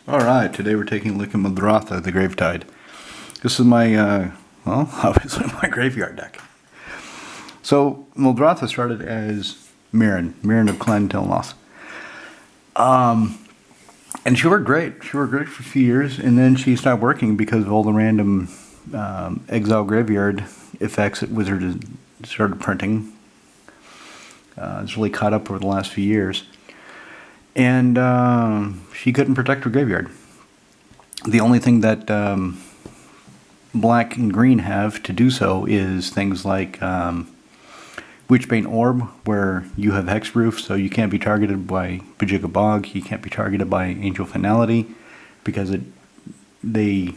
Alright, today we're taking a look at Muldrotha, the Gravetide. This is my, well, obviously my graveyard deck. So, Muldrotha started as Mirren of Clan Telnoth. And she worked great. She worked great for a few years, and then she stopped working because of all the random exile graveyard effects that Wizards started printing. It's really caught up over the last few years. And she couldn't protect her graveyard. The only thing that black and green have to do so is things like Witchbane Orb, where you have Hexproof, so you can't be targeted by Bajika Bog, you can't be targeted by Angel Finality, because they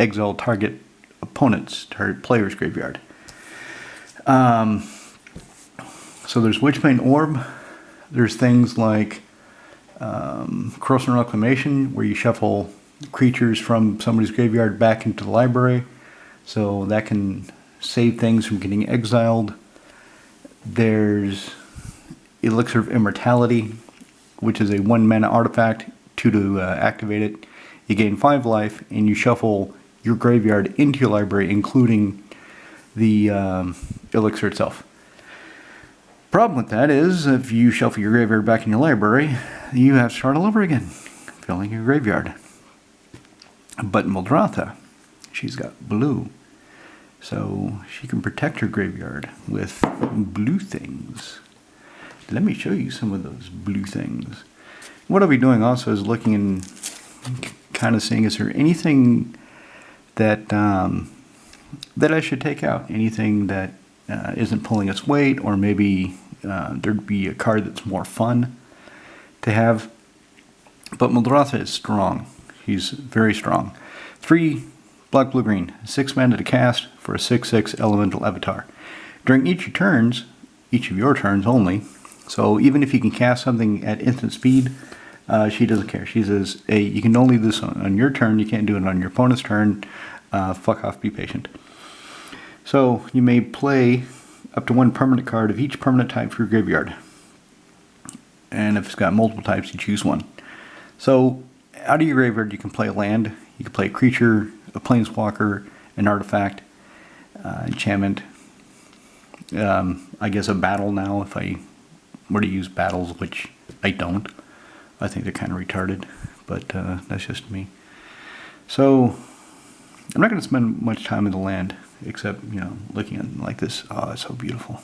exile target opponents, target players' graveyard. So there's Witchbane Orb, there's things like Corrosion Reclamation, where you shuffle creatures from somebody's graveyard back into the library, so that can save things from getting exiled. There's Elixir of Immortality, which is a 1-mana artifact, 2 to activate it. You gain 5 life, and you shuffle your graveyard into your library, including the elixir itself. Problem with that is, if you shuffle your graveyard back in your library, you have to start all over again, filling your graveyard. But Muldrotha, she's got blue, so she can protect her graveyard with blue things. Let me show you some of those blue things. What I'll be doing also is looking and kind of seeing, is there anything that that I should take out? Anything that isn't pulling its weight, or maybe there'd be a card that's more fun to have. But Muldrotha is strong. He's very strong. 3 black, blue, green, 6 mana to cast for a 6/6 elemental avatar. During each of your turns only, so even if you can cast something at instant speed, she doesn't care. She says, hey, you can only do this on your turn, you can't do it on your opponent's turn, fuck off, be patient. So you may play up to 1 permanent card of each permanent type for your graveyard. And if it's got multiple types, you choose one. So out of your graveyard, you can play a land, you can play a creature, a planeswalker, an artifact, enchantment, I guess a battle now, if I were to use battles, which I don't. I think they're kind of retarded, but that's just me. So I'm not going to spend much time in the land, except, you know, looking at it like this. Oh, it's so beautiful.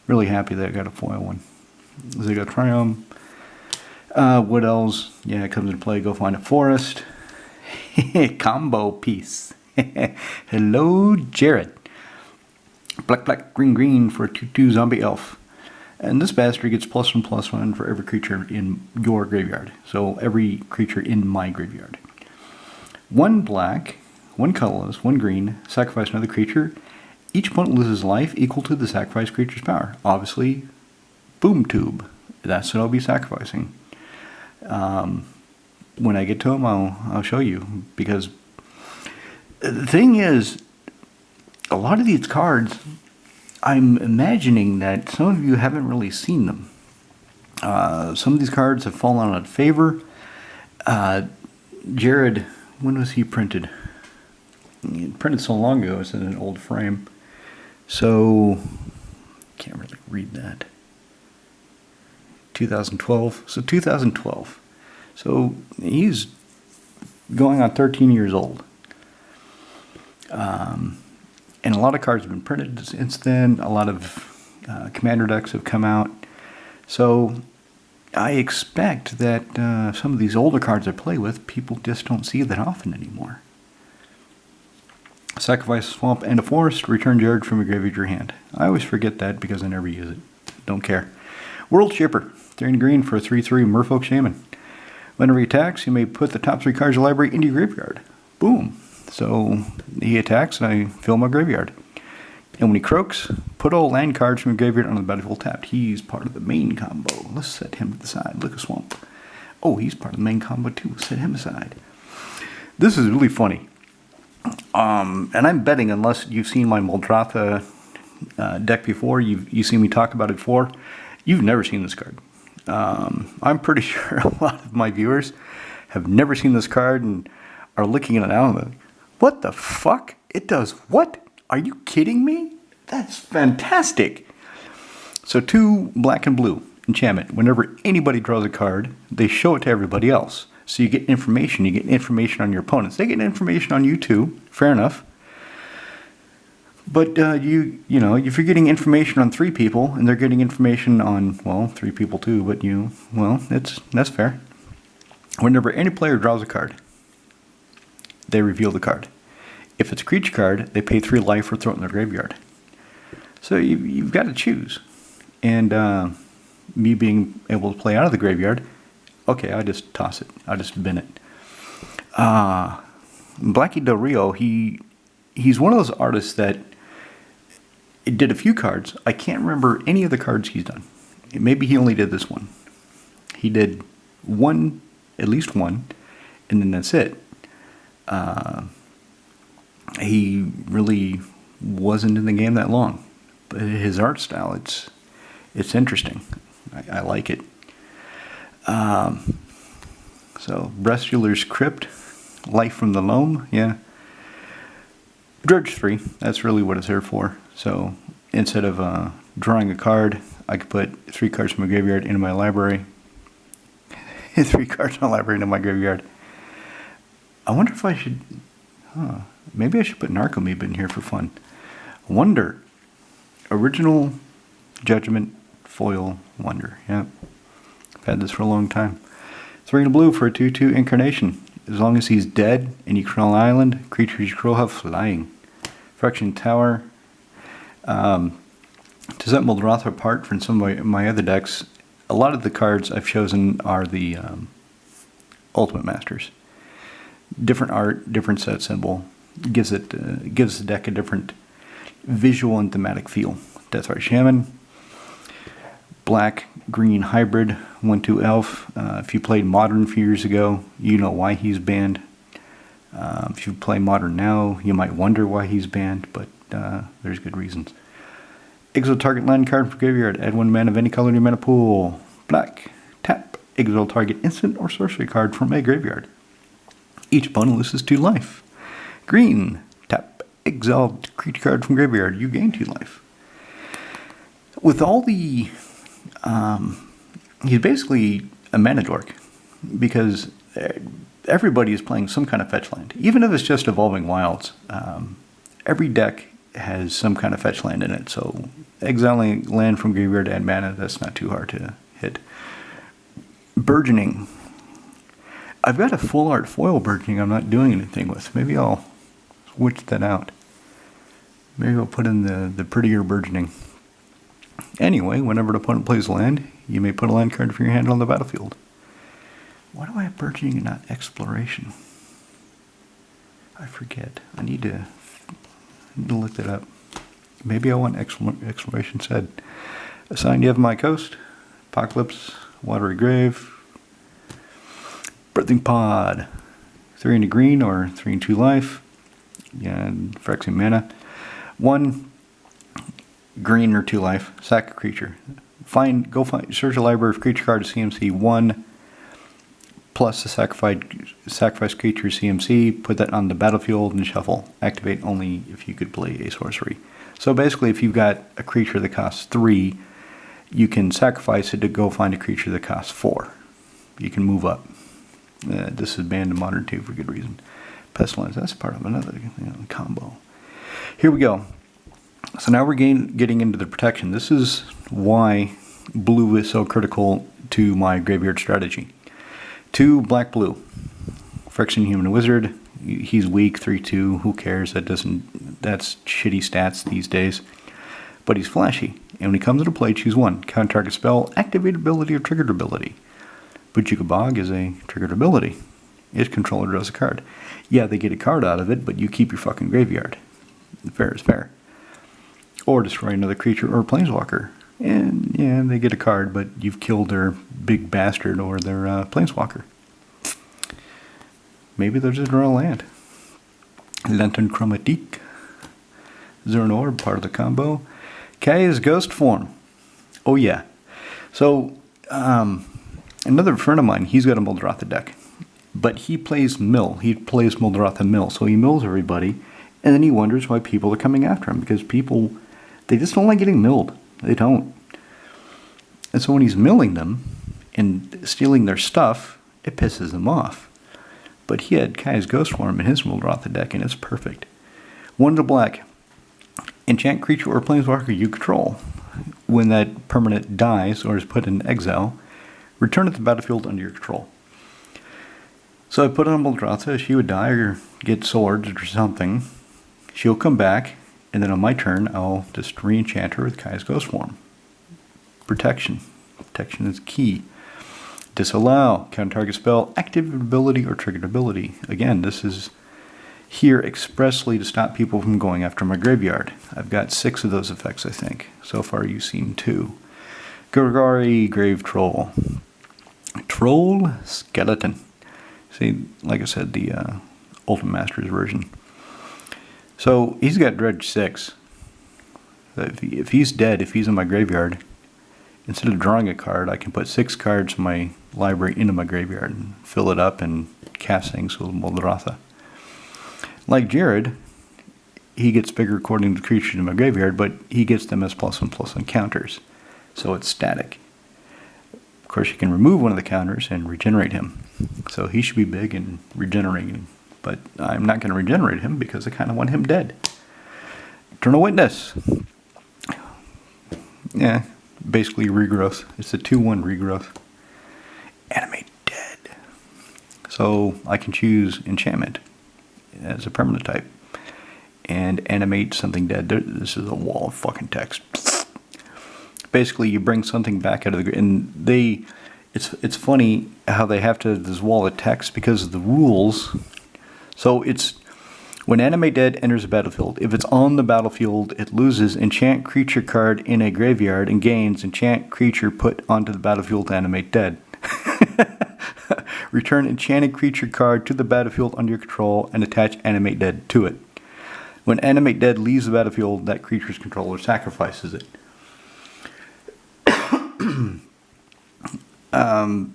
Really happy that I got a foil one. Zigotrium. What else? Yeah, it comes into play. Go find a forest. Combo piece. Hello, Jared. Black, black, green, green for a 2/2 zombie elf. And this bastard gets +1/+1 for every creature in your graveyard. So every creature in my graveyard. 1 black, 1 colorless, 1 green, sacrifice another creature. Each opponent loses life equal to the sacrificed creature's power. Obviously, Boom Tube. That's what I'll be sacrificing. When I get to them, I'll show you. Because the thing is, a lot of these cards, I'm imagining that some of you haven't really seen them. Some of these cards have fallen out of favor. Jared, when was he printed? He printed so long ago, it's in an old frame. So, can't really read that. 2012. So 2012. So he's going on 13 years old. And a lot of cards have been printed since then. A lot of commander decks have come out. So I expect that some of these older cards I play with, people just don't see that often anymore. Sacrifice a swamp and a forest, return Jared from your graveyard to your hand. I always forget that because I never use it. Don't care. World Shipper, 3 green for a 3/3 Merfolk Shaman. Whenever he attacks, you may put the top 3 cards of your library into your graveyard. Boom. So he attacks and I fill my graveyard. And when he croaks, put all land cards from your graveyard on the battlefield tapped. He's part of the main combo. Let's set him to the side. Look at Swamp. Oh, he's part of the main combo too. Set him aside. This is really funny. And I'm betting, unless you've seen my Muldrotha deck before, you've seen me talk about it before, you've never seen this card. I'm pretty sure a lot of my viewers have never seen this card and are looking at it now and like, what the fuck? It does what? Are you kidding me? That's fantastic. So 2 black and blue enchantment. Whenever anybody draws a card, they show it to everybody else. So you get information. You get information on your opponents. They get information on you too. Fair enough. But you know, if you're getting information on 3 people and they're getting information on, well, 3 people too, but that's fair. Whenever any player draws a card, they reveal the card. If it's a creature card, they pay 3 life or throw it in their graveyard. So you've got to choose. And me being able to play out of the graveyard, okay, I just toss it. I just bin it. Blackie Del Rio, he's one of those artists that did a few cards. I can't remember any of the cards he's done. Maybe he only did this one. He did one, at least one, and then that's it. He really wasn't in the game that long, but his art style, it's interesting. I like it. So Brestular's Crypt, Life from the Loam, yeah. Dredge 3, that's really what it's here for. So instead of drawing a card, I could put 3 cards from my graveyard into my library. 3 cards from my library into my graveyard. I wonder if I should... maybe I should put Narcomoeba in here for fun. Wonder. Original Judgment Foil Wonder. Yep. I've had this for a long time. 3 and blue for a 2/2 incarnation. As long as he's dead and you control an island, creatures you control have flying. Fraction Tower. To set Muldrotha apart from some of my other decks, a lot of the cards I've chosen are the Ultimate Masters. Different art, different set symbol. Gives the deck a different visual and thematic feel. Deathrite Shaman. Black green hybrid 1/2 elf. If you played Modern a few years ago, you know why he's banned. If you play Modern now, you might wonder why he's banned, but there's good reasons. Exile target land card for graveyard. Add 1 mana of any color to your mana pool. Black. Tap. Exile target instant or sorcery card from a graveyard. Each opponent loses 2 life. Green. Tap. Exile creature card from graveyard. You gain 2 life. With all the... he's basically a mana dork. Because everybody is playing some kind of fetch land. Even if it's just Evolving Wilds. Every deck has some kind of fetch land in it. So exiling land from graveyard to add mana, that's not too hard to hit. Burgeoning. I've got a full art foil burgeoning I'm not doing anything with. Maybe I'll switch that out. Maybe I'll put in the prettier burgeoning. Anyway, whenever an opponent plays land, you may put a land card from your hand on the battlefield. Why do I have burgeoning and not exploration? I forget. I need to look that up. Maybe I want exploration said. Assign Yevmai Coast, Apocalypse, Watery Grave, Birthing Pod, 3 into green or 3 and 2 life. Yeah, Phyrexian mana. 1 green or 2 life. Sack a creature. Search a library of creature card to CMC 1 plus the sacrifice creature CMC. Put that on the battlefield and shuffle. Activate only if you could play a sorcery. So basically, if you've got a creature that costs 3, you can sacrifice it to go find a creature that costs 4. You can move up. This is banned in Modern too for good reason. Pestilence, that's part of another combo. Here we go. So now we're getting into the protection. This is why blue is so critical to my graveyard strategy. 2 black-blue. Phyrexian Human Wizard. He's weak, 3/2. Who cares? That's shitty stats these days. But he's flashy. And when he comes into play, choose 1. Counter target spell, activate ability, or triggered ability. Bojuka Bog is a triggered ability. Its controller draws a card. Yeah, they get a card out of it, but you keep your fucking graveyard. Fair is fair. Or destroy another creature or planeswalker. And yeah, they get a card, but you've killed their big bastard or their planeswalker. Maybe they'll just draw a land. Lantern Chromatique. Zern Orb, part of the combo. Kaya's Ghost Form. Oh yeah. So, Another friend of mine, he's got a Muldrotha deck. But he plays mill. He plays Muldrotha mill. So he mills everybody. And then he wonders why people are coming after him. Because people, they just don't like getting milled. They don't. And so when he's milling them and stealing their stuff, it pisses them off. But he had Kai's Ghostform in his Muldrotha deck, and it's perfect. 1 to black. Enchant creature or planeswalker you control. When that permanent dies or is put in exile, return it to the battlefield under your control. So I put on Muldrotha. She would die or get swords or something. She'll come back, and then on my turn, I'll just re-enchant her with Kai's Ghostform. Protection. Protection is key. Disallow. Counter target spell, active ability, or triggered ability. Again, this is here expressly to stop people from going after my graveyard. I've got 6 of those effects, I think. So far, you've seen 2. Gorgari, Grave Troll. Troll Skeleton. See, like I said, the Ultimate Masters version. So, he's got Dredge 6. If he's dead, if he's in my graveyard, instead of drawing a card, I can put 6 cards from my library into my graveyard and fill it up and cast things with Muldrotha. Like Jared, he gets bigger according to the creatures in my graveyard, but he gets them as +1/+1 counters. So it's static. Of course, you can remove one of the counters and regenerate him. So he should be big and regenerating. But I'm not going to regenerate him because I kind of want him dead. Eternal Witness. Yeah, basically regrowth. It's a 2/1 regrowth. Animate dead. So I can choose enchantment as a permanent type and animate something dead. This is a wall of fucking text. Basically, you bring something back out of the, and it's funny how they have to have this wall of text because of the rules. So it's when animate dead enters a battlefield. If it's on the battlefield, it loses enchant creature card in a graveyard and gains enchant creature put onto the battlefield to animate dead. Return enchanted creature card to the battlefield under your control and attach animate dead to it. When animate dead leaves the battlefield, that creature's controller sacrifices it.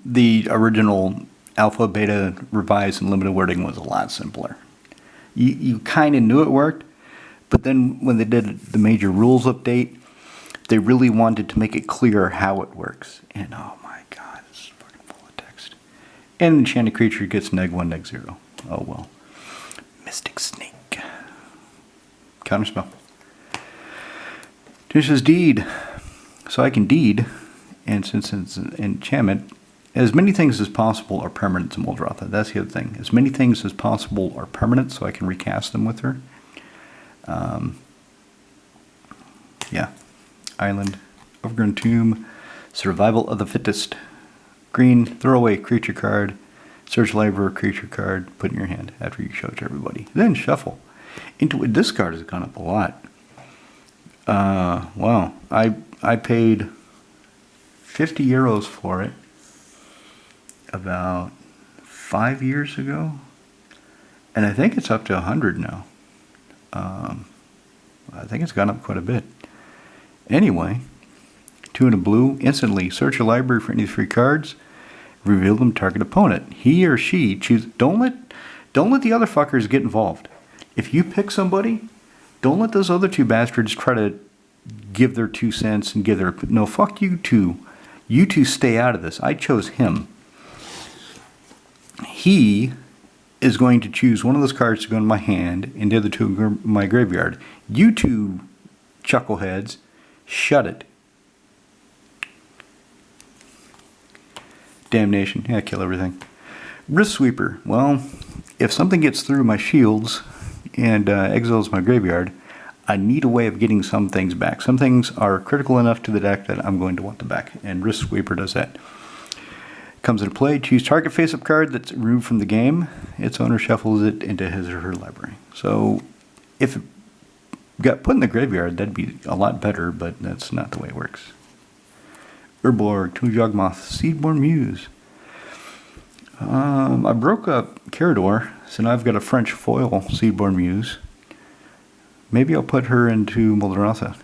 The original alpha, beta, revised, and limited wording was a lot simpler. You kind of knew it worked, but then when they did the major rules update, they really wanted to make it clear how it works. And oh my god, it's fucking full of text. And enchanted creature gets -1, -0. Oh well. Mystic Snake. Counterspell. Finishes Deed. So I can deed, and since it's an enchantment, as many things as possible are permanent to Muldrotha. That's the other thing. As many things as possible are permanent, so I can recast them with her. Yeah. Island, Overgrown Tomb, Survival of the Fittest. Green, throw away creature card, search library creature card, put in your hand after you show it to everybody. Then shuffle. Into a discard has gone up a lot. Wow. I paid 50 euros for it about 5 years ago, and I think it's up to 100 now. I think it's gone up quite a bit. Anyway, 2 in a blue, instantly search your library for any 3 cards, reveal them to target opponent. He or she choose. Don't let the other fuckers get involved. If you pick somebody, don't let those other 2 bastards try to give their 2 cents and give their, no, fuck you two. You two stay out of this. I chose him. He is going to choose one of those cards to go in my hand and the other 2 in my graveyard. You 2 chuckleheads, shut it. Damnation. Yeah, kill everything. Risk Sweeper. Well, if something gets through my shields and exiles my graveyard, I need a way of getting some things back. Some things are critical enough to the deck that I'm going to want them back, and Risk Sweeper does that. Comes into play, choose target face-up card that's removed from the game. Its owner shuffles it into his or her library. So if it got put in the graveyard, that'd be a lot better, but that's not the way it works. Urborg, Two Yawgmoth, Seedborn Muse. I broke up Carador, so now I've got a French foil Seedborn Muse. Maybe I'll put her into Muldrotha.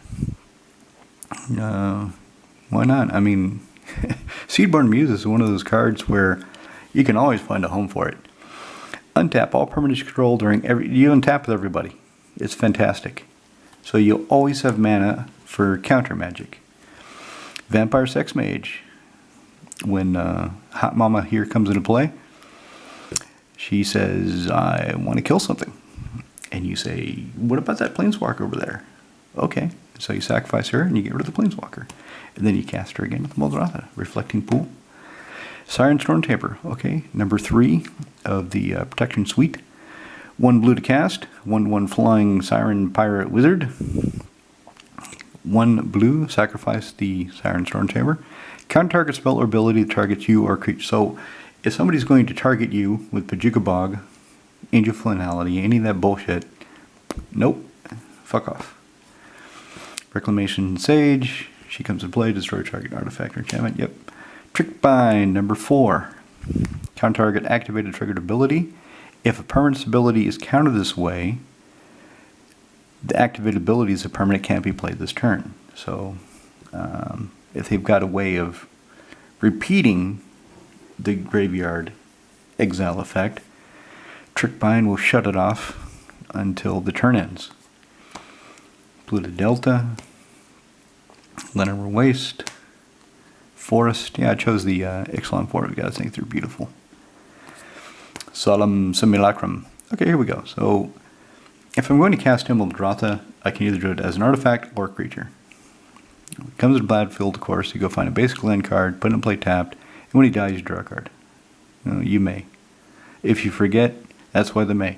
Why not? I mean, Seedborn Muse is one of those cards where you can always find a home for it. Untap all permanents you control during you untap with everybody. It's fantastic. So you'll always have mana for counter magic. Vampire Sex Mage. When Hot Mama here comes into play, she says, I want to kill something. And you say, what about that Planeswalker over there? Okay. So you sacrifice her and you get rid of the Planeswalker. And then you cast her again with Muldrotha, Reflecting Pool. Siren Stormtaper. Okay. Number 3 of the Protection Suite. 1 blue to cast. 1/1 flying Siren Pirate Wizard. 1 blue, sacrifice the Siren Stormtaper. Counter target spell or ability that targets you or creature. So if somebody's going to target you with Bojuka Bog, Angel Finality, any of that bullshit, nope, fuck off. Reclamation Sage, she comes into play, destroy target artifact or enchantment, yep. Trick Bind, number 4. Counter target activated triggered ability. If a permanent's ability is countered this way, the activated ability as a permanent can't be played this turn. So, if they've got a way of repeating the graveyard exile effect, Trick Bind will shut it off until the turn ends. Blue to Delta, Leonard Waste, Forest. Yeah, I chose the Ixalan Forest. You guys think they're beautiful. Solemn Simulacrum. Okay, here we go. So, if I'm going to cast him Muldrotha, I can either do it as an artifact or a creature. When it comes to Battlefield, of course, you go find a basic land card, put it in play tapped, and when he dies, you draw a card. You may. If you forget, that's why the may.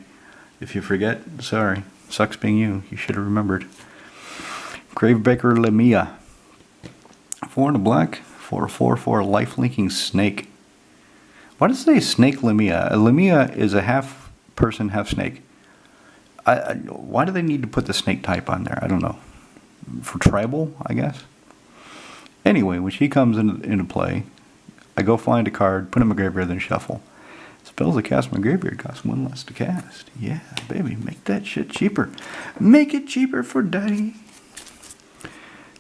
If you forget, sorry. Sucks being you. You should have remembered. Gravebreaker Lemia. 4 and a black, 4/4 life-linking snake. Why does it say snake Lemia? A Lemia is a half person, half snake. Why do they need to put the snake type on there? I don't know. For tribal, I guess. Anyway, when she comes into play, I go find a card, put it in my graveyard, then shuffle. Spells that cast my graveyard cost 1 less to cast. Yeah, baby, make that shit cheaper. Make it cheaper for daddy.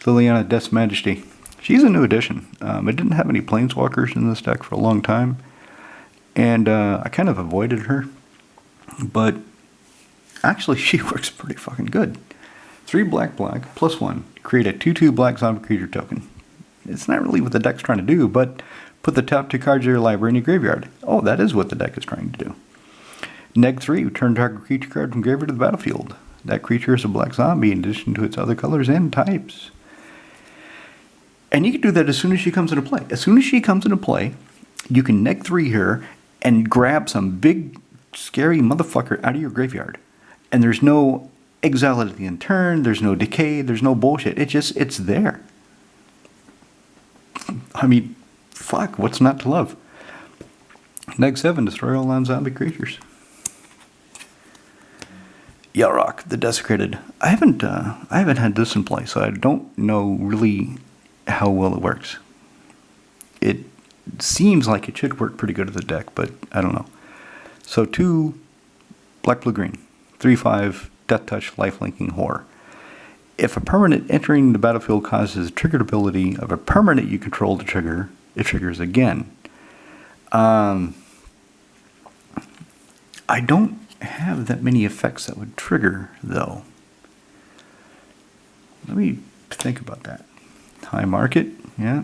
Liliana Death's Majesty. She's a new addition. I didn't have any Planeswalkers in this deck for a long time, and I kind of avoided her, but actually she works pretty fucking good. 3 black, +1. Create a 2/2 black zombie creature token. It's not really what the deck's trying to do, but put the top 2 cards of your library in your graveyard. Oh, that is what the deck is trying to do. Neg 3, return target creature card from graveyard to the battlefield. That creature is a black zombie in addition to its other colors and types. And you can do that as soon as she comes into play. As soon as she comes into play, you can neg 3 her and grab some big, scary motherfucker out of your graveyard. And there's no exile at the end turn, there's no decay, there's no bullshit. It's there. I mean, fuck, what's not to love? Neg 7, destroy all non-zombie creatures. Yarok, the Desecrated. I haven't had this in play, so I don't know really how well it works. It seems like it should work pretty good with the deck, but I don't know. So 2 black, blue, green. 3/5 Death Touch, lifelinking horror. If a permanent entering the battlefield causes a triggered ability of a permanent you control to trigger, it triggers again. I don't have that many effects that would trigger, though. Let me think about that. High Market, yeah.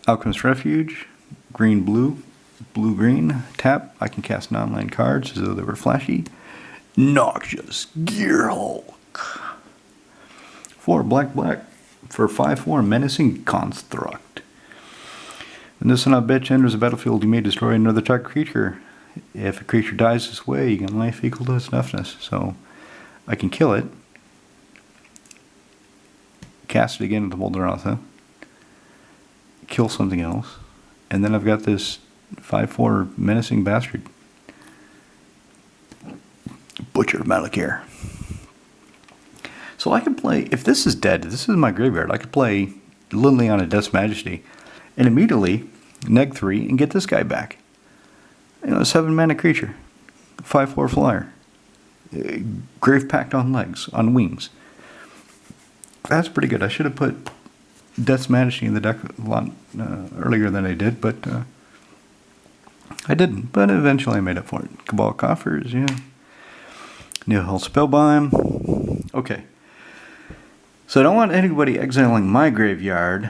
Alchemist Refuge, green, blue, blue, green. Tap, I can cast non-land cards as though they were flashy. Noxious Gearhulk. 4 black, for 5/4 menacing construct. When this son of a bitch enters the battlefield, you may destroy another target creature. If a creature dies this way, you get life equal to its toughness. So I can kill it, cast it again with the Muldrotha, kill something else, and then I've got this 5/4 menacing bastard. Butcher of Malakir. So I can play, if this is dead, this is my graveyard, I could play Liliana Death's Majesty and immediately neg 3 and get this guy back. You know, a 7 mana creature, 5/4 flyer, Grave Pact on legs, on wings. That's pretty good. I should have put Death's Majesty in the deck a lot earlier than I did, but I didn't. But eventually I made up for it. Cabal Coffers, yeah. Nihil Spellbind. Okay. So I don't want anybody exiling my graveyard,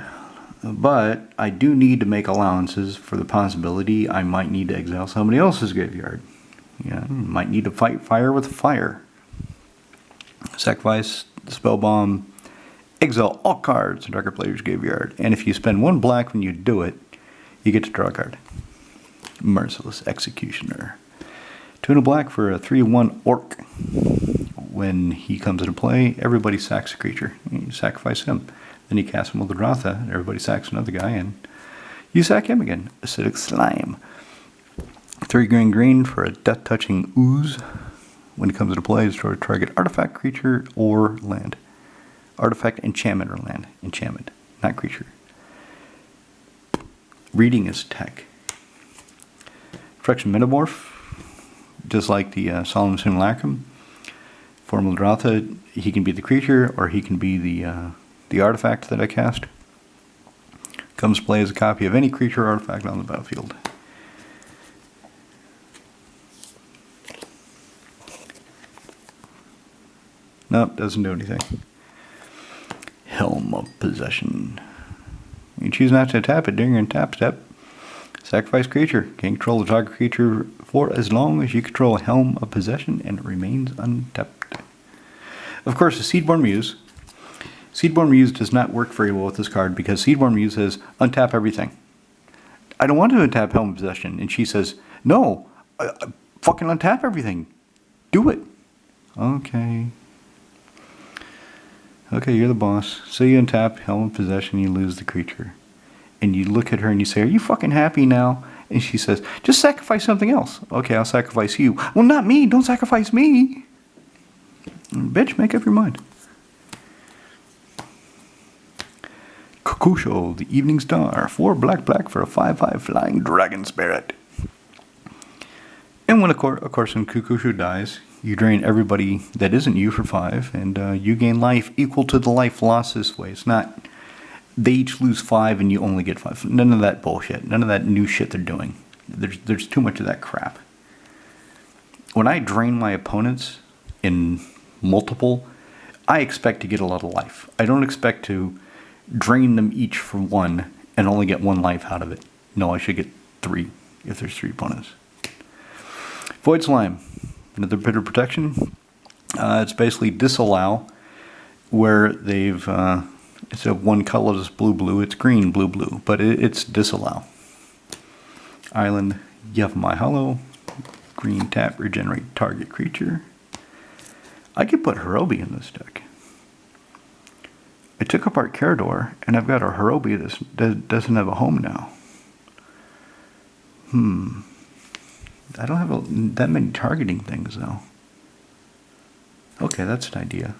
but I do need to make allowances for the possibility I might need to exile somebody else's graveyard. Yeah, might need to fight fire with fire. Sacrifice, Spellbomb, exile all cards in target player's graveyard. And if you spend 1 black when you do it, you get to draw a card. Merciless Executioner. 2 and a black for a 3/1 orc. When he comes into play, everybody sacks a creature. You sacrifice him. Then you cast Muldrotha, and everybody sacks another guy, and you sack him again. Acidic Slime. 3 green for a death-touching ooze. When it comes into play, destroy a target artifact, creature, or land. Artifact, enchantment, or land. Enchantment, not creature. Reading is tech. Phyrexian Metamorph, just like the Solemn Simulacrum. For Muldrotha, he can be the creature, or he can be the artifact that I cast. Comes play as a copy of any creature or artifact on the battlefield. Nope, doesn't do anything. Helm of Possession. You choose not to tap it during your tap step. Sacrifice creature. Can control the target creature for as long as you control Helm of Possession and it remains untapped. Of course, the Seedborn Muse. Seedborn Muse does not work very well with this card because Seedborn Muse says, untap everything. I don't want to untap Helm of Possession. And she says, no, fucking untap everything. Do it. Okay. Okay, you're the boss. So you untap Helm of Possession, you lose the creature. And you look at her and you say, are you fucking happy now? And she says, just sacrifice something else. Okay, I'll sacrifice you. Well, not me. Don't sacrifice me. Bitch, make up your mind. Kokusho, the Evening Star. 4 black for a 5/5 flying dragon spirit. And when, of course, when Kokusho dies, you drain everybody that isn't you for 5, and you gain life equal to the life lost this way. It's not they each lose 5 and you only get 5. None of that bullshit. None of that new shit they're doing. There's too much of that crap. When I drain my opponents in multiple, I expect to get a lot of life. I don't expect to drain them each for 1 and only get 1 life out of it. No, I should get 3 if there's 3 opponents. Void Slime. Another bit of protection. It's basically disallow where they've instead of 1 colorless blue, it's green blue, but it's disallow. Island Yavimaya Hollow. Green tap, regenerate target creature. I could put Hirobi in this deck. I took apart Carador, and I've got a Hirobi that doesn't have a home now. I don't have that many targeting things, though. Okay, that's an idea.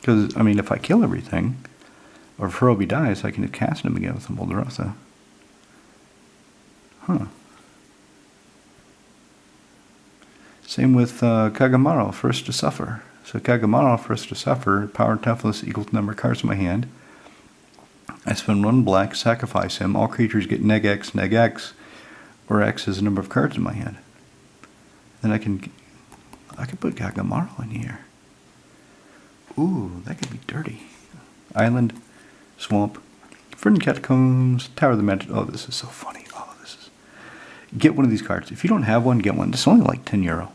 Because, I mean, if I kill everything, or if Hirobi dies, I can just cast him again with the Muldrotha. Huh. Same with Kagamaru, First to Suffer. So Kagamaru, First to Suffer, power toughness equals the number of cards in my hand. I spend 1 black, sacrifice him. All creatures get neg X, where X is the number of cards in my hand. Then I can put Kagamaru in here. Ooh, that could be dirty. Island, Swamp, Verdant Catacombs, Tower of the Magic. Oh, this is so funny. Oh, this is... Get one of these cards. If you don't have one, get one. It's only like €10.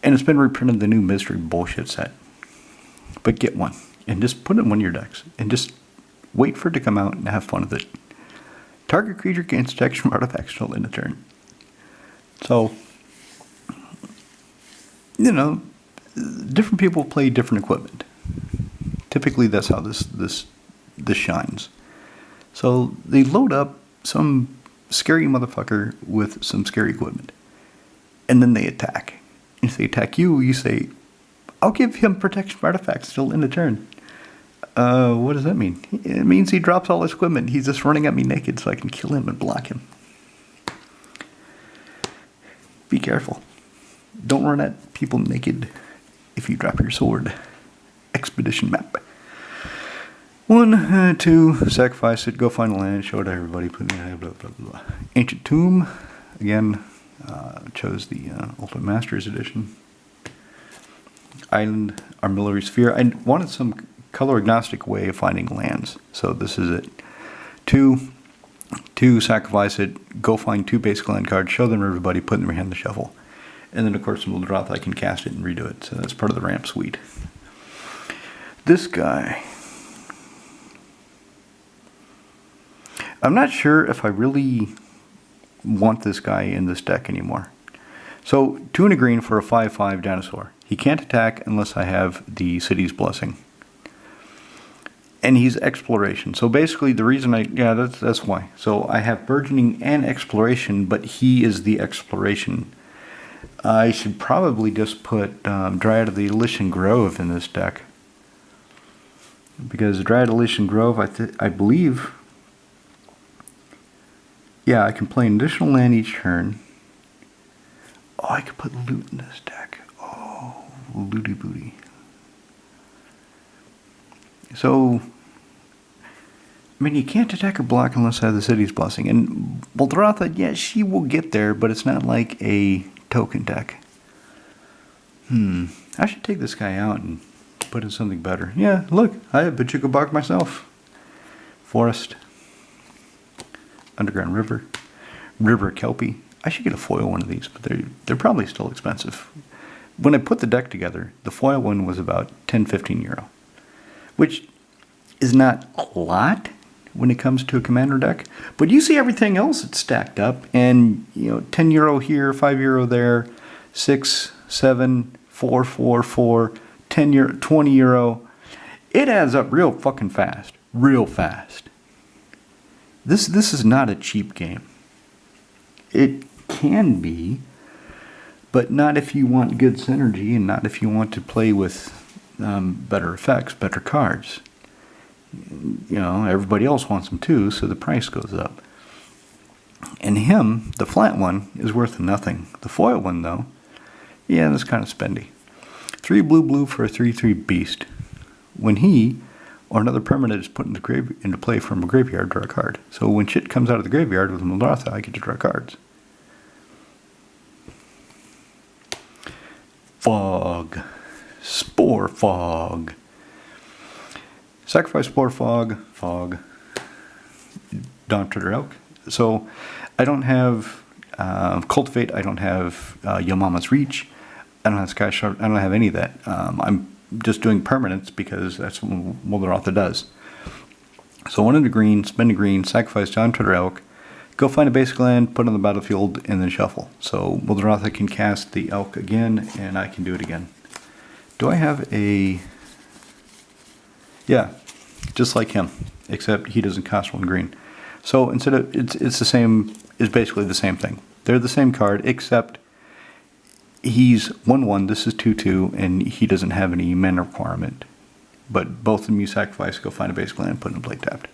And it's been reprinted the new mystery bullshit set. But get one. And just put it in one of your decks. And just wait for it to come out and have fun with it. Target creature gains protection from artifacts until the end of turn. So, you know, different people play different equipment. Typically, that's how this shines. So they load up some scary motherfucker with some scary equipment, and then they attack. If they attack you, you say, "I'll give him protection from artifacts till the end of turn." What does that mean? It means he drops all his equipment. He's just running at me naked, so I can kill him and block him. Be careful. Don't run at people naked if you drop your sword. Expedition map. 1, 2, sacrifice it, go find a land, show it to everybody, put it in, blah, blah, blah. Ancient Tomb, again, chose the Ultimate Masters edition. Island, Armillary Sphere. I wanted some color agnostic way of finding lands, so this is it. 2, sacrifice it, go find 2 basic land cards, show them to everybody, put them in your hand in the shuffle. And then, of course, Muldrotha, I can cast it and redo it, so that's part of the ramp suite. This guy. I'm not sure if I really want this guy in this deck anymore. So, 2 and a green for a 5/5 dinosaur. He can't attack unless I have the City's Blessing. And he's Exploration. So basically the reason that's why. So I have Burgeoning and Exploration, but he is the Exploration. I should probably just put Dryad of the Elysian Grove in this deck. Because Dryad of the Elysian Grove, I believe... Yeah, I can play an additional land each turn. Oh, I could put loot in this deck. Oh, looty booty. So, I mean, you can't attack or block unless I have the City's Blessing. And Muldrotha, yeah, she will get there, but it's not like a token deck. I should take this guy out and put in something better. Yeah, look, I have Bojuka Bog myself. Forest. Underground River. River Kelpie. I should get a foil one of these, but they're probably still expensive. When I put the deck together, the foil one was about 10-15 euro. Which is not a lot when it comes to a commander deck. But you see everything else that's stacked up, and 10 euro here, 5 euro there, 6, 7, 4, 4, 4, 10 euro, 20 euro. It adds up real fucking fast. Real fast. This is not a cheap game. It can be, but not if you want good synergy and not if you want to play with better effects, better cards. Everybody else wants them too, so the price goes up. And him, the flat one, is worth nothing. The foil one, though, yeah, that's kind of spendy. 3 blue for a 3/3 beast. When he or another permanent is put into play from a graveyard, draw a card. So when shit comes out of the graveyard with Muldrotha, I get to draw cards. Fog. Spore Fog. Sacrifice Spore Fog. Fog. Dawn-Treader Elk. So I don't have Cultivate. I don't have Yamama's Reach. I don't have Sky Shard. I don't have any of that. I'm just doing permanents because that's what Muldrotha does. So 1 in the green, spend a green, sacrifice Dawn-Treader Elk, go find a basic land, put it on the battlefield, and then shuffle. So Muldrotha can cast the Elk again, and I can do it again. Do I have a... Yeah, just like him, except he doesn't cost 1 green. So instead of... It's the same... It's basically the same thing. They're the same card, except... He's 1/1, this is 2/2, and he doesn't have any mana requirement. But both of them you sacrifice, go find a basic land, put it in play tapped.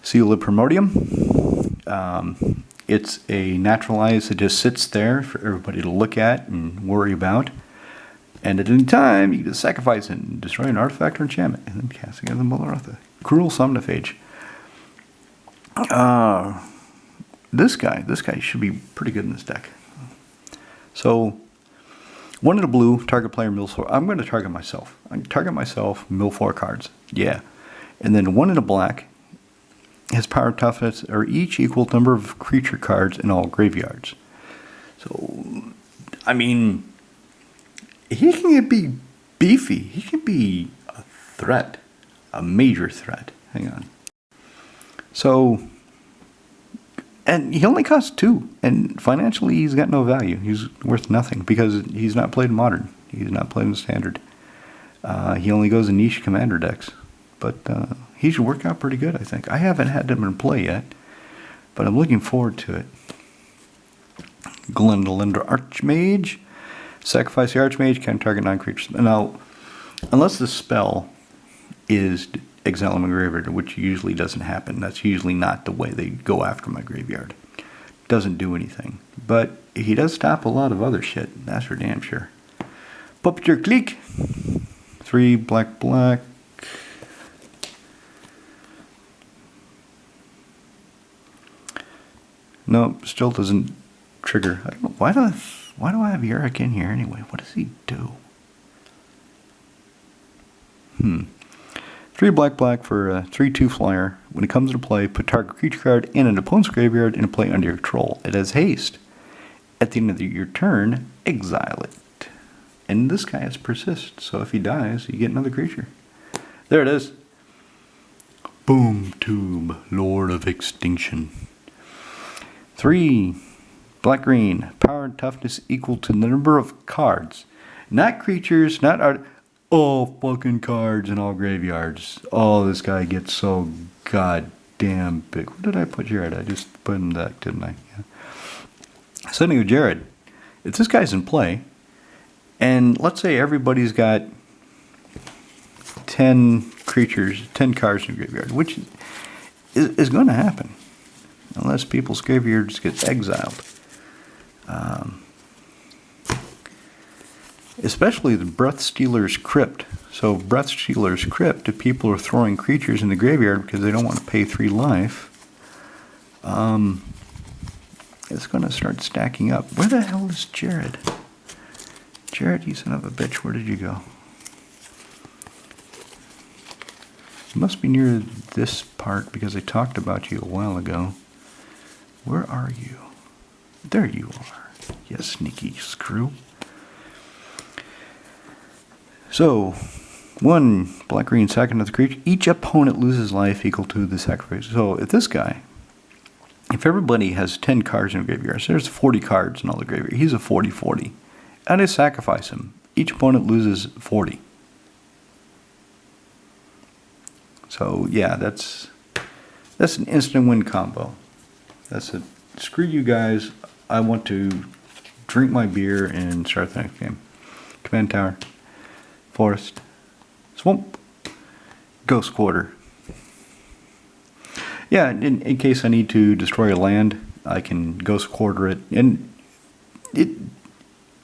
Seal of Primordium. It's a naturalize that just sits there for everybody to look at and worry about. And at any time, you can just sacrifice it and destroy an artifact or enchantment, and then cast against the Muldrotha. Cruel Somnophage. This guy should be pretty good in this deck. So, 1 in a blue, target player mills 4. I'm going to target myself. I can target myself, mill 4 cards. Yeah. And then 1 in a black, his power toughness are each equal number of creature cards in all graveyards. So, I mean, he can be beefy. He can be a threat. A major threat. Hang on. So... And he only costs 2, and financially he's got no value. He's worth nothing because he's not played Modern. He's not played in Standard. He only goes in niche commander decks. But he should work out pretty good, I think. I haven't had him in play yet, but I'm looking forward to it. Glendolindra Archmage. Sacrifice the Archmage, can target non-creatures. Now, unless the spell is... Exile my graveyard, which usually doesn't happen. That's usually not the way they go after my graveyard. Doesn't do anything. But he does stop a lot of other shit. That's for damn sure. Puppeteer Clique. 3 black. Nope, still doesn't trigger. I don't know, why do I have Yorick in here anyway? What does he do? 3 black for a 3/2 flyer. When it comes into play, put target creature card in an opponent's graveyard into play under your control. It has haste. At the end of your turn, exile it. And this guy has persist, so if he dies, you get another creature. There it is. Boom Tube, Lord of Extinction. 3 black-green, power and toughness equal to the number of cards. Not creatures, not art. All fucking cards in all graveyards. Oh, this guy gets so goddamn big. What did I put Jared? I just put him that, didn't I? Yeah. So anyway, Jared, if this guy's in play, and let's say everybody's got 10 creatures, 10 cards in the graveyard, which is going to happen. Unless people's graveyards get exiled. Especially the Breathstealer's Crypt. So Breathstealer's Crypt, if people are throwing creatures in the graveyard because they don't want to pay 3 life, it's going to start stacking up. Where the hell is Jared? Jared, you son of a bitch, where did you go? You must be near this part because I talked about you a while ago. Where are you? There you are. You sneaky screw. So, 1 black-green sack another creature. Each opponent loses life equal to the sacrifice. So, if this guy, if everybody has 10 cards in the graveyard, so there's 40 cards in all the graveyard. He's a 40-40. And I sacrifice him. Each opponent loses 40. So, yeah, that's an instant win combo. That's it. Screw you guys. I want to drink my beer and start the next game. Command tower. Forest. Swamp. Ghost quarter. Yeah, in case I need to destroy a land, I can ghost quarter it. And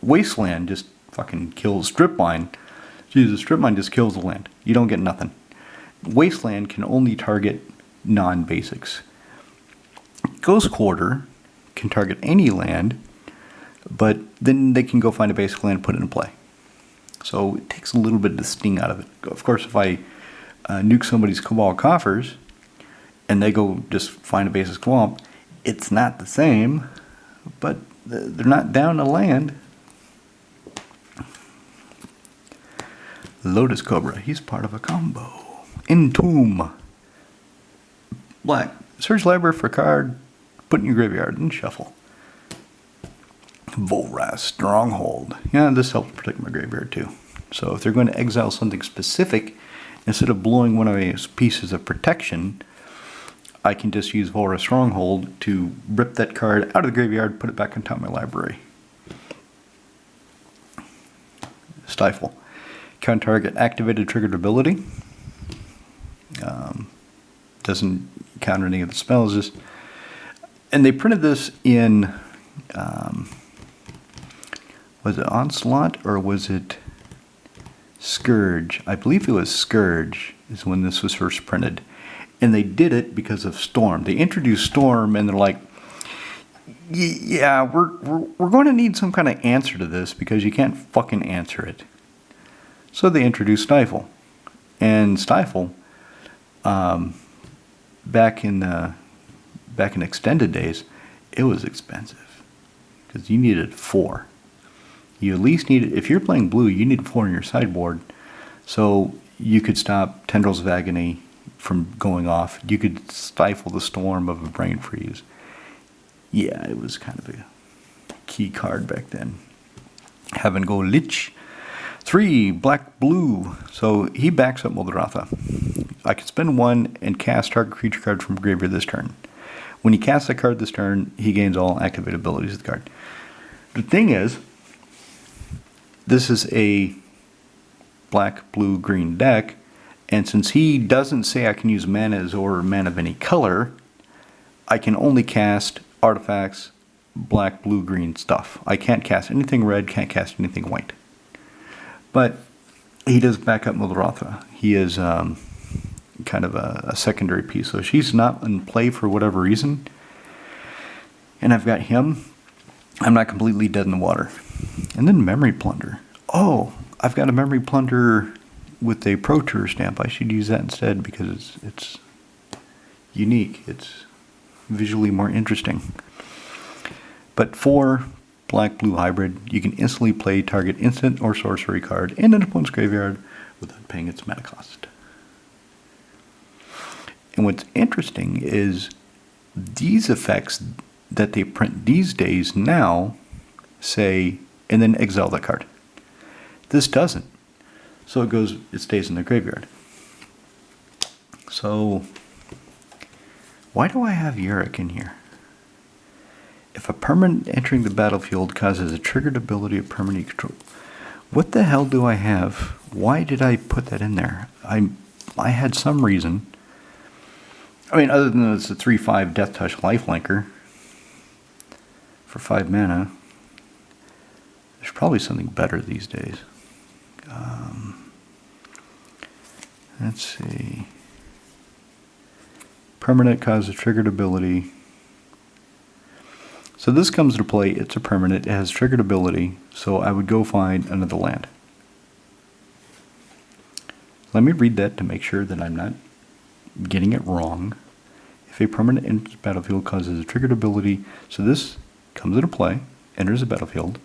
Wasteland just fucking kills Stripmine. Jesus, Stripmine just kills the land. You don't get nothing. Wasteland can only target non-basics. Ghost Quarter can target any land, but then they can go find a basic land and put it in play. So it takes a little bit of the sting out of it. Of course, if I nuke somebody's Cabal Coffers and they go just find a basic swamp, it's not the same, but they're not down to land. Lotus Cobra, he's part of a combo. Entomb. Black. Search library for a card, put in your graveyard, and shuffle. Volrath Stronghold. Yeah, this helps protect my graveyard too. So if they're going to exile something specific, instead of blowing one of these pieces of protection, I can just use Volrath Stronghold to rip that card out of the graveyard, put it back on top of my library. Stifle. Count target activated triggered ability. Doesn't counter any of the spells. Just, and they printed this in, was it Onslaught or was it Scourge? I believe it was Scourge is when this was first printed. And they did it because of Storm. They introduced Storm and they're like, yeah, we're going to need some kind of answer to this because you can't fucking answer it. So they introduced Stifle. And Stifle, back in extended days, it was expensive because you needed 4. You at least needed, if you're playing blue, you need 4 in your sideboard, so you could stop Tendrils of Agony from going off. You could stifle the storm of a Brain Freeze. Yeah, it was kind of a key card back then. Heaven Go Lich. 3 black blue. So he backs up Muldrotha. I can spend 1 and cast target creature card from graveyard this turn. When he casts that card this turn, he gains all activated abilities of the card. The thing is, this is a black, blue, green deck, and since he doesn't say I can use manas or mana of any color, I can only cast artifacts, black, blue, green stuff. I can't cast anything red, can't cast anything white. But he does back up Muldrotha. He is kind of a secondary piece. So she's not in play for whatever reason. and I've got him, I'm not completely dead in the water. And then Memory Plunder. Oh, I've got a Memory Plunder with a Pro Tour stamp. I should use that instead because it's unique. It's visually more interesting. But for black-blue hybrid, you can instantly play target instant or sorcery card in an opponent's graveyard without paying its mana cost. And what's interesting is these effects that they print these days now say, and then exile that card. This doesn't. So it stays in the graveyard. So, why do I have Yurek in here? If a permanent entering the battlefield causes a triggered ability of permanent control. What the hell do I have? Why did I put that in there? I had some reason. I mean, other than it's a 3/5 Death Touch Lifelinker for 5 mana. There's probably something better these days. Let's see. Permanent causes triggered ability. So this comes to play. It's a permanent. It has triggered ability. So I would go find another land. Let me read that to make sure that I'm not getting it wrong. If a permanent enters the battlefield causes a triggered ability, so this comes into play, enters the battlefield,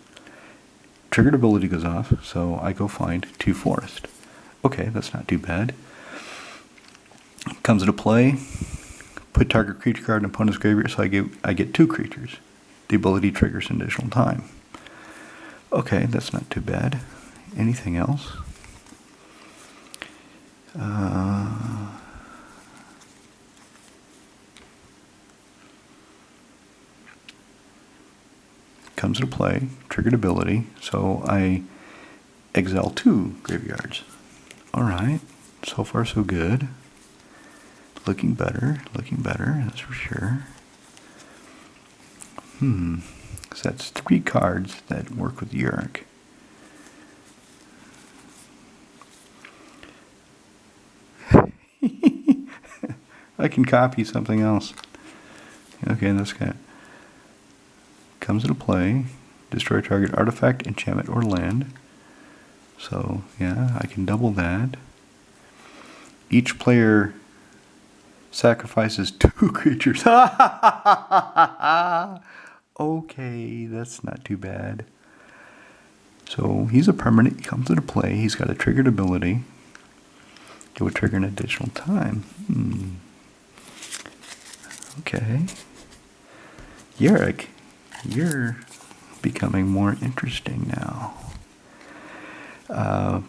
triggered ability goes off, so I go find 2 forest. Okay, that's not too bad. Comes into play, put target creature card in opponent's graveyard, so I get 2 creatures. The ability triggers an additional time. Okay, that's not too bad. Anything else? Comes into play, triggered ability, so I exile 2 graveyards. Alright, so far so good. Looking better, that's for sure. So that's 3 cards that work with Yurek. I can copy something else. Okay, this guy comes into play, destroy target artifact, enchantment, or land. So, yeah, I can double that. Each player sacrifices 2 creatures. Okay, that's not too bad. So, he's a permanent, he comes into play, he's got a triggered ability. It would trigger an additional time. Okay. Yurek, you're becoming more interesting now.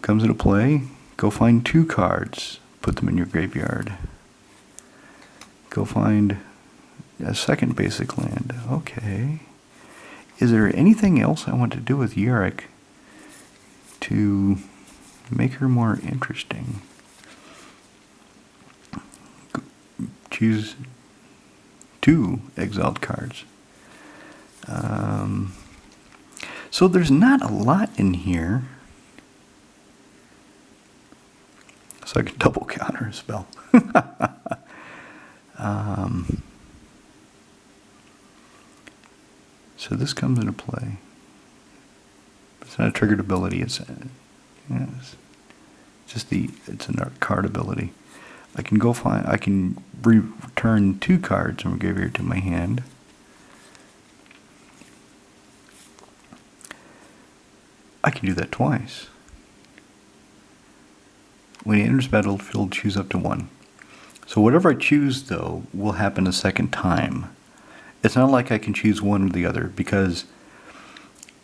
Comes into play, go find 2 cards, put them in your graveyard. Go find a second basic land. Okay. Is there anything else I want to do with Yurek to make her more interesting? Choose 2 exiled cards. So there's not a lot in here. So I can double counter a spell. So this comes into play. It's not a triggered ability. It's just it's a card ability. I can go find. I can return 2 cards from graveyard to my hand. I can do that twice. When he enters battlefield, choose up to 1. So whatever I choose, though, will happen a second time. It's not like I can choose one or the other, because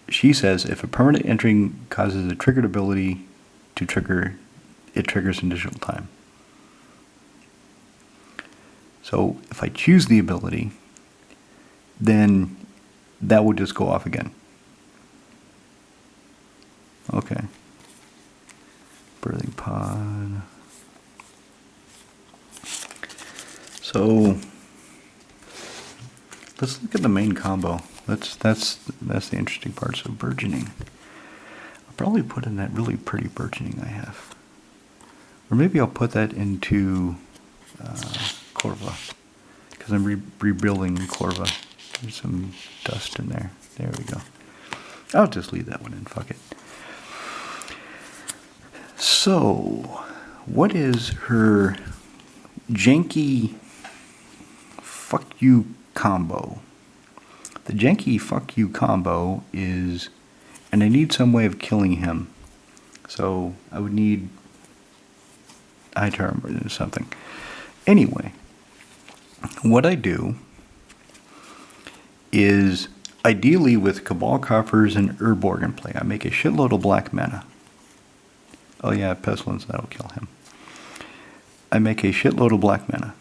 she says if a permanent entering causes a triggered ability to trigger, it triggers an additional time. So if I choose the ability, then that would just go off again. Okay. Birthing pod. So let's look at the main combo. That's the interesting part. So burgeoning. I'll probably put in that really pretty burgeoning I have, or maybe I'll put that into Corva, because I'm rebuilding Corva There's some dust in there. There we go. I'll just leave that one in. Fuck it. So, what is her janky fuck you combo? The janky fuck you combo is, and I need some way of killing him. So, I would need eye term or something. Anyway, what I do is, ideally with Cabal Coffers and Urborg in play, I make a shitload of black mana. Oh yeah, Pestilence, that'll kill him. I make a shitload of black mana.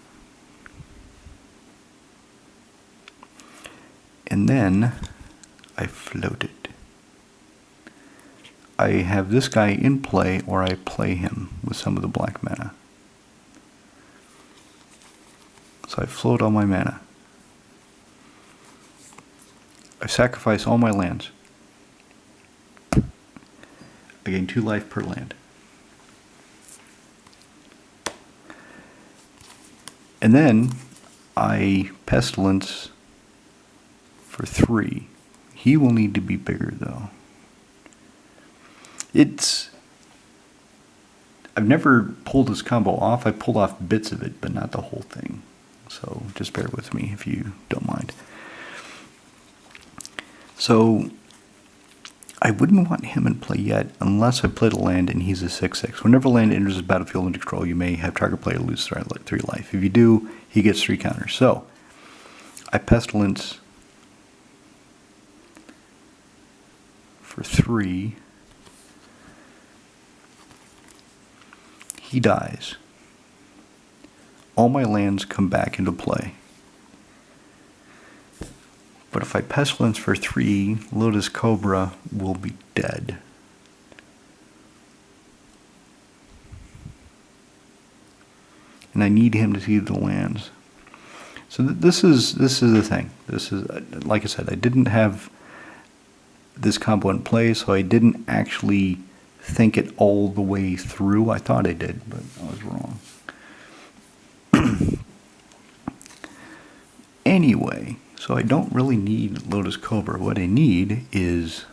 And then I float it. I have this guy in play, or I play him with some of the black mana. So I float all my mana. I sacrifice all my lands. I gain 2 life per land. And then I Pestilence for 3. He will need to be bigger though. I've never pulled this combo off. I pulled off bits of it, but not the whole thing. So just bear with me if you don't mind. So I wouldn't want him in play yet unless I played a land and he's a 6/6. Whenever a land enters the battlefield under control, you may have target player lose 3 life. If you do, he gets 3 counters. So I Pestilence for 3. He dies. All my lands come back into play. But if I Pestilence for 3, Lotus Cobra will be dead. And I need him to see the lands. So this is the thing. This is, like I said, I didn't have this combo in play, so I didn't actually think it all the way through. I thought I did, but I was wrong. Anyway, so I don't really need Lotus Cobra. What I need is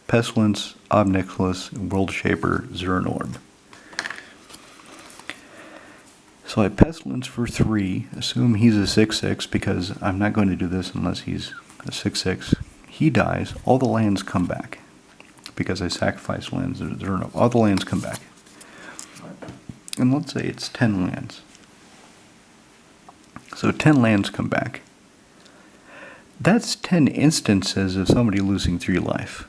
Pestilence, Obnixilis, World Shaper, Zern Orb. So I Pestilence for 3, assume he's a 6/6, because I'm not going to do this unless he's a 6/6. He dies, all the lands come back. Because I sacrifice lands, all the lands come back. And let's say it's 10 lands. So 10 lands come back. That's 10 instances of somebody losing 3 life.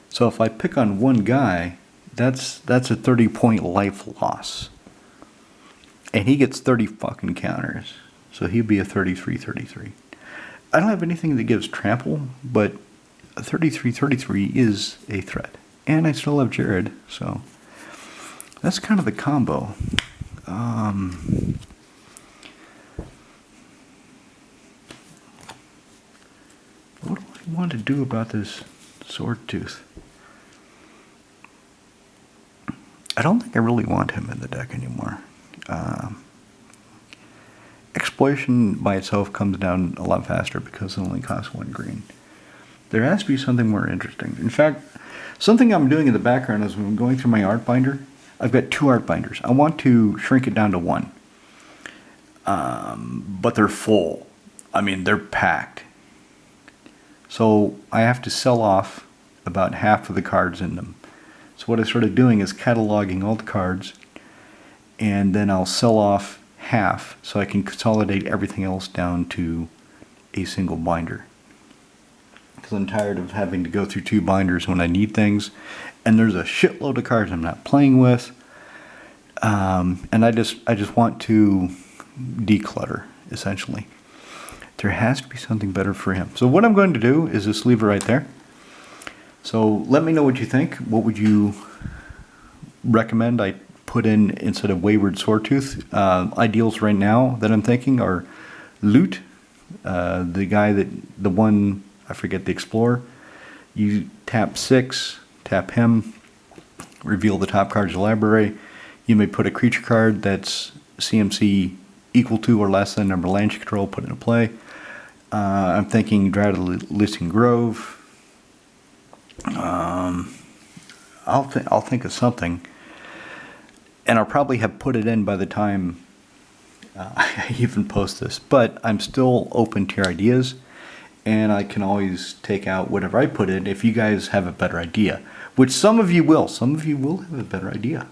So if I pick on one guy, that's a 30-point life loss. And he gets 30 fucking counters. So he'd be a 33-33. I don't have anything that gives trample, but a 33-33 is a threat. And I still have Jared, so that's kind of the combo. What do I want to do about this Swordtooth? I don't think I really want him in the deck anymore. Exploration by itself comes down a lot faster because it only costs 1 green. There has to be something more interesting. In fact, something I'm doing in the background is when I'm going through my art binder, I've got 2 art binders. I want to shrink it down to 1. But they're full. I mean, they're packed. So I have to sell off about half of the cards in them. So what I started doing is cataloging all the cards, and then I'll sell off half so I can consolidate everything else down to a single binder. Because I'm tired of having to go through 2 binders when I need things, and there's a shitload of cards I'm not playing with, and I just want to declutter, essentially. There has to be something better for him. So what I'm going to do is just leave it right there. So let me know what you think. What would you recommend I put in instead of Wayward Swordtooth? Ideals right now that I'm thinking are Loot, the one, I forget, the Explorer. You tap 6, tap him, reveal the top cards of the library. You may put a creature card that's CMC equal to or less than number of lands you control, put into play. I'm thinking Listing Grove. I'll think of something, and I'll probably have put it in by the time I even post this. But I'm still open to your ideas, and I can always take out whatever I put in if you guys have a better idea. Which some of you will. Some of you will have a better idea.